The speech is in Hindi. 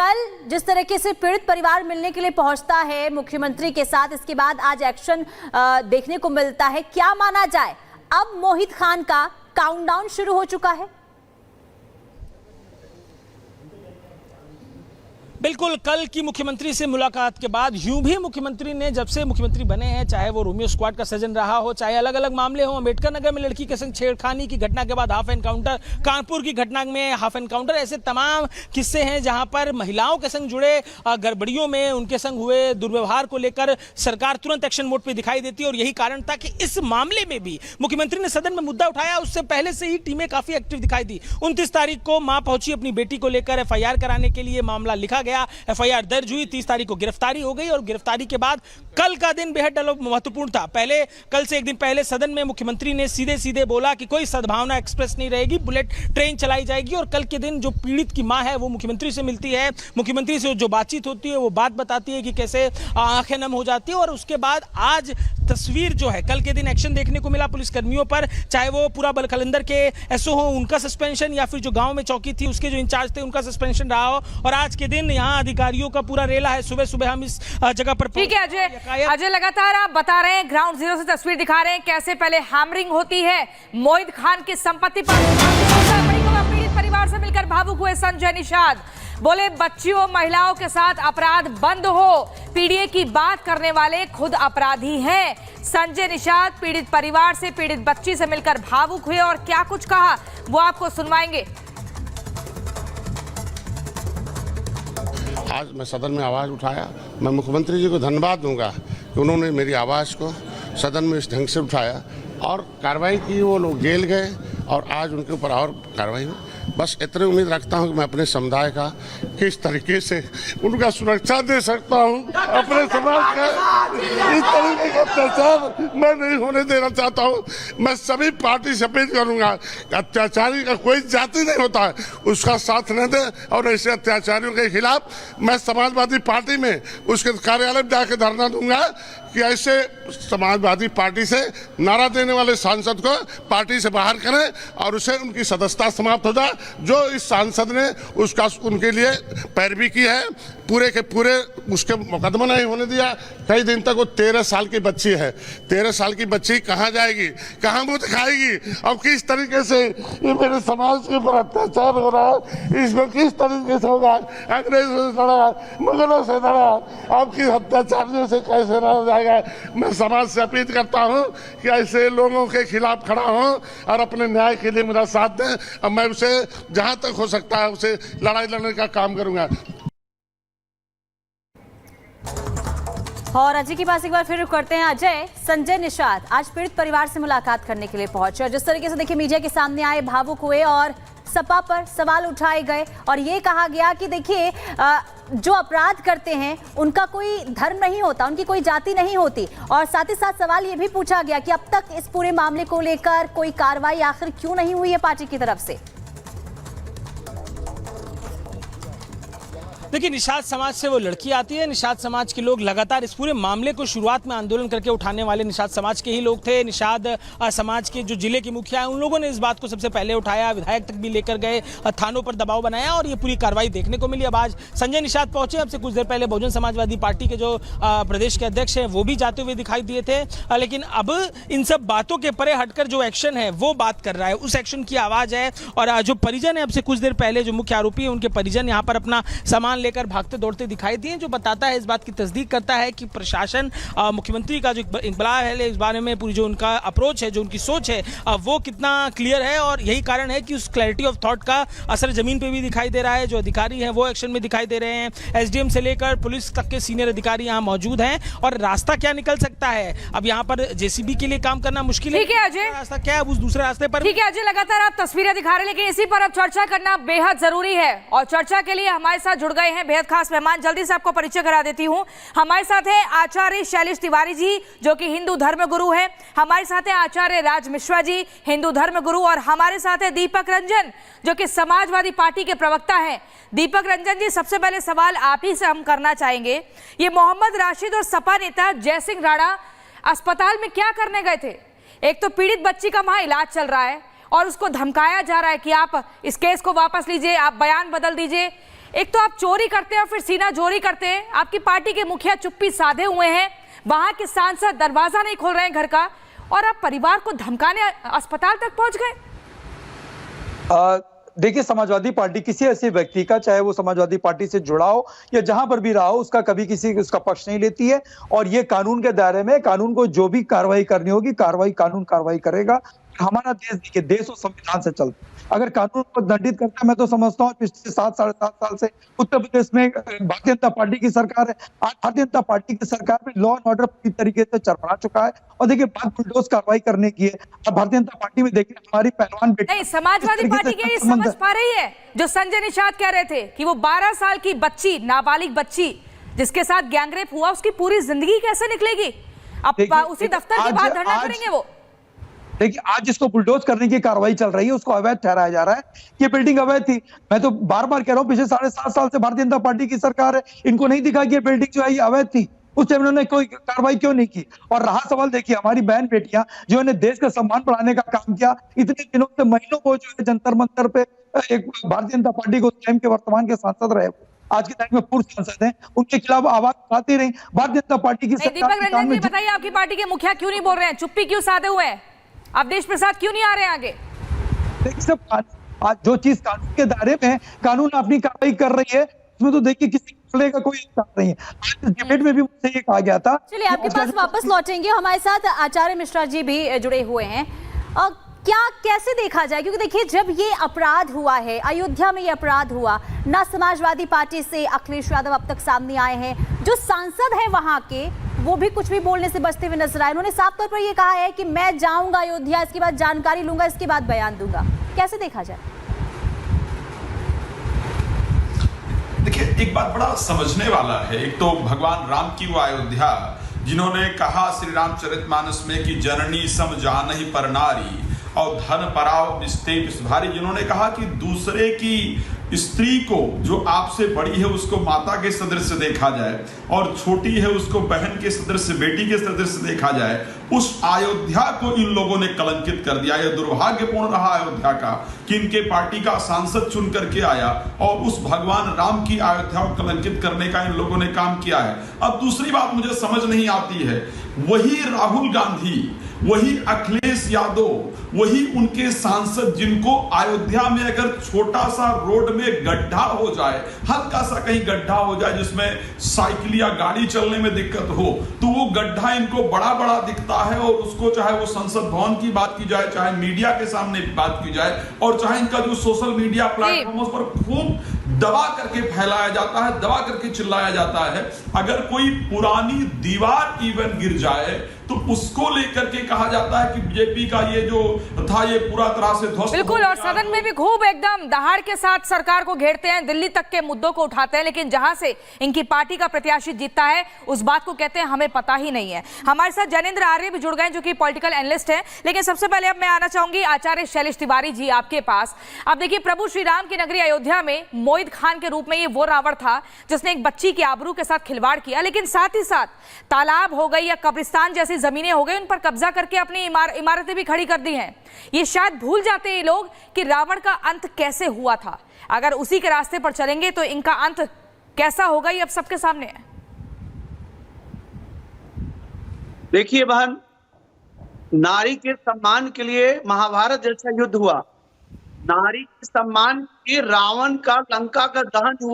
कल जिस तरीके से पीड़ित परिवार मिलने के लिए पहुंचता है मुख्यमंत्री के साथ, इसके बाद आज एक्शन देखने को मिलता है, क्या माना जाए अब मोहित खान का काउंटडाउन शुरू हो चुका है? बिल्कुल, कल की मुख्यमंत्री से मुलाकात के बाद यूं भी मुख्यमंत्री ने जब से मुख्यमंत्री बने हैं, चाहे वो रोमियो स्क्वाड का सृजन रहा हो, चाहे अलग अलग मामले हो, अम्बेडकर नगर में लड़की के संग छेड़खानी की घटना के बाद हाफ एनकाउंटर, कानपुर की घटना में हाफ एनकाउंटर, ऐसे तमाम किस्से हैं जहां पर महिलाओं के संग जुड़े गड़बड़ियों में उनके संग हुए दुर्व्यवहार को लेकर सरकार तुरंत एक्शन मोड पर दिखाई देती है। और यही कारण था कि इस मामले में भी मुख्यमंत्री ने सदन में मुद्दा उठाया। उससे पहले से ही टीमें काफी एक्टिव दिखाई दी। 29 तारीख को मां पहुंची अपनी बेटी को लेकर FIR कराने के लिए, मामला लिखा गया, FIR दर्ज हुई, 30 तारीख को गिरफ्तारी हो गई और गिरफ्तारी के बाद कल का दिन बेहद महत्वपूर्ण था। कल से एक दिन पहले सदन में मुख्यमंत्री ने सीधे सीधे बोला कि कोई सद्भावना एक्सप्रेस नहीं रहेगी, बुलेट ट्रेन चलाई जाएगी। और कल के दिन जो पीड़ित की मां है वो मुख्यमंत्री से मिलती है, मुख्यमंत्री से जो बातचीत होती है वो बात बताती है कि कैसे आंखें नम हो जाती है। और उसके बाद आज तस्वीर जो है, कल के दिन एक्शन देखने को मिला पुलिसकर्मियों पर, चाहे वो पूरा बलखलंदर के SO हो उनका सस्पेंशन, या फिर जो गांव में चौकी थी उसके जो इंचार्ज थे उनका सस्पेंशन रहा हो। और आज के दिन यहाँ अधिकारियों का पूरा रेला है। सुबह सुबह हम इस जगह पर, ठीक है अजय लगातार आप बता रहे हैं, ग्राउंड जीरो से तस्वीर दिखा रहे हैं कैसे पहले हैमरिंग होती है मोहित खान की संपत्ति पर। पीड़ित परिवार से मिलकर भावुक हुए संजय निषाद, बोले बच्चियों महिलाओं के साथ अपराध बंद हो, पीड़ित की बात करने वाले खुद अपराधी हैं। संजय निषाद पीड़ित परिवार से, पीड़ित बच्ची से मिलकर भावुक हुए और क्या कुछ कहा वो आपको सुनवाएंगे। आज मैं सदन में आवाज़ उठाया, मैं मुख्यमंत्री जी को धन्यवाद दूंगा कि उन्होंने मेरी आवाज़ को सदन में इस ढंग से उठाया और कार्रवाई की। वो लोग जेल गए और आज उनके ऊपर और कार्रवाई हुई। बस इतनी उम्मीद रखता हूं कि मैं अपने समुदाय का किस तरीके से उनका सुरक्षा दे सकता हूं। अपने समाज का इस तरीके का अत्याचार मैं नहीं होने देना चाहता हूं। मैं सभी पार्टी से अपील करूंगा, अत्याचारी का कोई जाति नहीं होता है, उसका साथ न दे। और ऐसे अत्याचारियों के खिलाफ मैं समाजवादी पार्टी में उसके कार्यालय में जाकर धरना दूंगा कि ऐसे समाजवादी पार्टी से नारा देने वाले सांसद को पार्टी से बाहर करें और उसे उनकी सदस्यता समाप्त हो जाए। जो इस सांसद ने उसका उनके लिए पैरवी की है, पूरे के पूरे उसके मुकदमा नहीं होने दिया। कई दिन तक वो 13 साल की बच्ची है, 13 साल की बच्ची कहाँ जाएगी, कहाँ मुँह दिखाएगी? और किस तरीके से ये मेरे समाज के ऊपर अत्याचार हो रहा है, इसको किस तरीके से होगा? अंग्रेजों से लड़ा, मुगलों से लड़ा, आपकी अत्याचारियों से कैसे रहा जाएगा? मैं समाज से अपील करता हूं कि ऐसे लोगों के खिलाफ खड़ा हूं और अपने न्याय के लिए मेरा साथ दें। और मैं उसे जहां तक हो सकता है उसे लड़ाई लड़ने का काम करूंगा। और अजय के पास एक बार फिर रुक करते हैं। अजय, संजय निषाद आज पीड़ित परिवार से मुलाकात करने के लिए पहुंचे और जिस तरीके से देखिए मीडिया के सामने आए, भावुक हुए और सपा पर सवाल उठाए गए और ये कहा गया कि देखिए जो अपराध करते हैं उनका कोई धर्म नहीं होता, उनकी कोई जाति नहीं होती। और साथ ही साथ सवाल ये भी पूछा गया कि अब तक इस पूरे मामले को लेकर कोई कार्रवाई आखिर क्यों नहीं हुई है पार्टी की तरफ से। देखिए, निषाद समाज से वो लड़की आती है। निषाद समाज के लोग लगातार इस पूरे मामले को शुरुआत में आंदोलन करके उठाने वाले निषाद समाज के ही लोग थे। निषाद समाज के जो जिले के मुखिया हैं उन लोगों ने इस बात को सबसे पहले उठाया, विधायक तक भी लेकर गए, थानों पर दबाव बनाया और ये पूरी कार्रवाई देखने को मिली। अब आज संजय निषाद पहुंचे। अब से कुछ देर पहले बहुजन समाजवादी पार्टी के जो प्रदेश के अध्यक्ष हैं वो भी जाते हुए दिखाई दिए थे। लेकिन अब इन सब बातों के परे हटकर जो एक्शन है वो बात कर रहा है, उस एक्शन की आवाज है। और जो परिजन है, अब से कुछ देर पहले जो मुख्य आरोपी है उनके परिजन यहाँ पर अपना सामान लेकर भागते दौड़ते दिखाई दिए, जो बताता है, इस बात की तस्दीक करता है कि प्रशासन, मुख्यमंत्री का जो इकबाल है इस बारे में, पूरी जो उनका अप्रोच है, जो उनकी सोच है वो कितना क्लियर है। और यही कारण है कि उस क्लैरिटी ऑफ थॉट का असर जमीन पे भी दिखाई दे रहा है। जो अधिकारी हैं वो एक्शन में दिखाई दे रहे हैं। SDM से लेकर पुलिस तक के सीनियर अधिकारी यहाँ मौजूद हैं। और रास्ता क्या निकल सकता है, अब यहाँ पर JCB के लिए काम करना मुश्किल है। ठीक है अजय, रास्ता क्या है उस दूसरे रास्ते पर? ठीक है अजय, लगातार आप तस्वीरें दिखा रहे हैं, लेकिन इसी पर अब चर्चा करना बेहद जरूरी है। और चर्चा के लिए हमारे साथ जुड़ गए हैं बेहद खास मेहमान। जल्दी से आपको परिचय करा देती हूं। हमारे साथ है आचार्य शैलेश तिवारी जी, जो कि हिंदू धर्म गुरु हैं। हमारे साथ है आचार्य राज मिश्रा जी, हिंदू धर्म गुरु। और हमारे साथ है दीपक रंजन, जो कि समाजवादी पार्टी के प्रवक्ता हैं। दीपक रंजन जी, सबसे पहले सवाल आप ही से हम करना चाहेंगे, ये मोहम्मद राशिद और सपा नेता जयसिंह राणा अस्पताल में क्या करने गए थे? एक तो पीड़ित बच्ची का वहां इलाज चल रहा है और उसको धमकाया जा रहा है कि आप इस केस को वापस लीजिए, आप बयान बदल दीजिए। एक तो आप चोरी करते हैं और फिर सीना जोरी करते हैं। आपकी पार्टी के मुखिया चुप्पी साधे हुए हैं, वहां के सांसद दरवाजा नहीं खोल रहे हैं घर का, और आप परिवार को धमकाने अस्पताल तक पहुंच गए। देखिए, समाजवादी पार्टी किसी ऐसे व्यक्ति का, चाहे वो समाजवादी पार्टी से जुड़ा हो या जहां पर भी रहा हो, उसका कभी किसी उसका पक्ष नहीं लेती है। और ये कानून के दायरे में, कानून को जो भी कार्रवाई करनी होगी, कानून कार्रवाई करेगा। हमारा देश, देखिए, देश और संविधान से चलता है। अगर कानून को दंडित करता है, मैं तो समझता हूँ पिछले 7 साढ़े 7 साल से उत्तर प्रदेश में भारतीय जनता पार्टी की सरकार है। आज भारतीय जनता पार्टी की सरकार में लॉ एंड ऑर्डर पूरी तरीके से चरमरा चुका है। और देखिए, बात बुलडोज कार्रवाई करने की है। अब भारतीय जनता पार्टी में देखिए, हमारी पहलवान बेटी नहीं, समाजवादी पार्टी क्या ये समझ पा रही है जो संजय निषाद कह रहे थे कि वो 12 साल की बच्ची, नाबालिग बच्ची जिसके साथ गैंगरेप हुआ, उसकी पूरी जिंदगी कैसे निकलेगी? अब उसी दफ्तर के बाहर धरना करेंगे वो। देखिए, आज जिसको बुलडोज करने की कार्रवाई चल रही है, उसको अवैध ठहराया जा रहा है। ये बिल्डिंग अवैध थी। मैं तो बार बार कह रहा हूँ, पिछले 7.5 साल से भारतीय जनता पार्टी की सरकार है, इनको नहीं दिखा कि ये बिल्डिंग जो है ये अवैध थी। उस टाइम उन्होंने कोई कार्रवाई क्यों नहीं की? और रहा सवाल, देखिए, हमारी बहन बेटियां जिन्होंने देश का सम्मान बढ़ाने का काम किया, इतने दिनों से, महीनों को जो है जंतर मंतर पे एक भारतीय जनता पार्टी को, उस टाइम के वर्तमान के सांसद रहे, आज के टाइम में पूर्व सांसद हैं, उनके खिलाफ आवाज उठाती रही भारतीय जनता पार्टी की। दीपक रंजन जी, बताइए, आपकी पार्टी के मुखिया क्यों नहीं बोल रहे हैं? चुप्पी क्यों साधे हुए हैं? अवधेश प्रसाद क्यों नहीं आ रहे हैं आगे? आज जो चीज कानून के दायरे में है, कानून अपनी कार्रवाई कर रही है, उसमें तो देखिए किसी का कोई इंतजार नहीं है। आज डिबेट में भी मुझसे ये कहा गया था। चलिए, आपके पास वापस लौटेंगे। हमारे साथ आचार्य मिश्रा जी भी जुड़े हुए हैं। क्या कैसे देखा जाए, क्योंकि देखिए, जब ये अपराध हुआ है, अयोध्या में ये अपराध हुआ, ना समाजवादी पार्टी से अखिलेश यादव अब तक सामने आए हैं, जो सांसद हैं वहां के, वो भी कुछ भी बोलने से बचते हुए नजर आए। उन्होंने साफ तौर पर ये कहा है कि मैं जाऊंगा अयोध्या, इसके बाद जानकारी लूंगा, इसके बाद बयान दूंगा। कैसे देखा जाए? देखिए, एक बात बड़ा समझने वाला है। एक तो भगवान राम की वो अयोध्या, जिन्होंने कहा श्री रामचरितमानस में कि जननी सम जानहि पर नारी और धन पराव निस्ते भारी, जिन्होंने कहा कि दूसरे की स्त्री को, जो आपसे बड़ी है, उसको माता के सदृश देखा जाए और छोटी है उसको बहन के सदृश, बेटी के सदृश देखा जाए। उस अयोध्या को इन लोगों ने कलंकित कर दिया। यह दुर्भाग्यपूर्ण रहा अयोध्या का कि इनके पार्टी का सांसद चुन करके आया और उस भगवान राम की अयोध्या को कलंकित करने का इन लोगों ने काम किया है। अब दूसरी बात मुझे समझ नहीं आती है, वही राहुल गांधी, वही अखिलेश यादव, वही उनके सांसद, जिनको अयोध्या में अगर छोटा सा रोड में गड्ढा हो जाए, हल्का सा कहीं गड्ढा हो जाए जिसमें साइकिल या गाड़ी चलने में दिक्कत हो, तो वो गड्ढा इनको बड़ा बड़ा दिखता है और उसको, चाहे वो संसद भवन की बात की जाए, चाहे मीडिया के सामने बात की जाए, और चाहे इनका जो सोशल मीडिया प्लेटफॉर्म पर खूब दबा करके फैलाया जाता है, दबा करके चिल्लाया जाता है। अगर कोई पुरानी दीवार इवन गिर जाए तो उसको लेकर के कहा जाता है कि बीजेपी का ये जो था ये पूरा तरह से ध्वस्त। बिल्कुल, और सदन में भी खूब एकदम दहाड़ के साथ सरकार को घेरते हैं, दिल्ली तक के मुद्दों को उठाते हैं, लेकिन जहां से इनकी पार्टी का प्रत्याशी जीतता है उस बात को कहते हैं हमें पता ही नहीं है। हमारे साथ जैनेंद्र आर्य भी जुड़ गए, जो कि पॉलिटिकल एनालिस्ट हैं। लेकिन सबसे पहले अब मैं आना चाहूंगी आचार्य शैलेश तिवारी जी आपके पास। अब देखिए, प्रभु श्री राम की नगरी अयोध्या में मोहित खान के रूप में ये वो रावण था जिसने एक बच्ची की आबरू के साथ खिलवाड़ किया, लेकिन साथ ही साथ तालाब हो गई या कब्रिस्तान जैसी जमीनें हो गई, उन पर कब्जा करके अपनी इमारतें भी खड़ी कर दी हैं। ये शायद भूल जाते हैं ये लोग कि रावण का अंत कैसे हुआ था। अगर उसी के रास्ते पर चलेंगे तो इनका अंत कैसा होगा, ये अब सबके सामने है। देखिए बहन, नारी के सम्मान के लिए महाभारत जैसा युद्ध हुआ, नारी के सम्मान के रावण का लंका का दहन हुआ।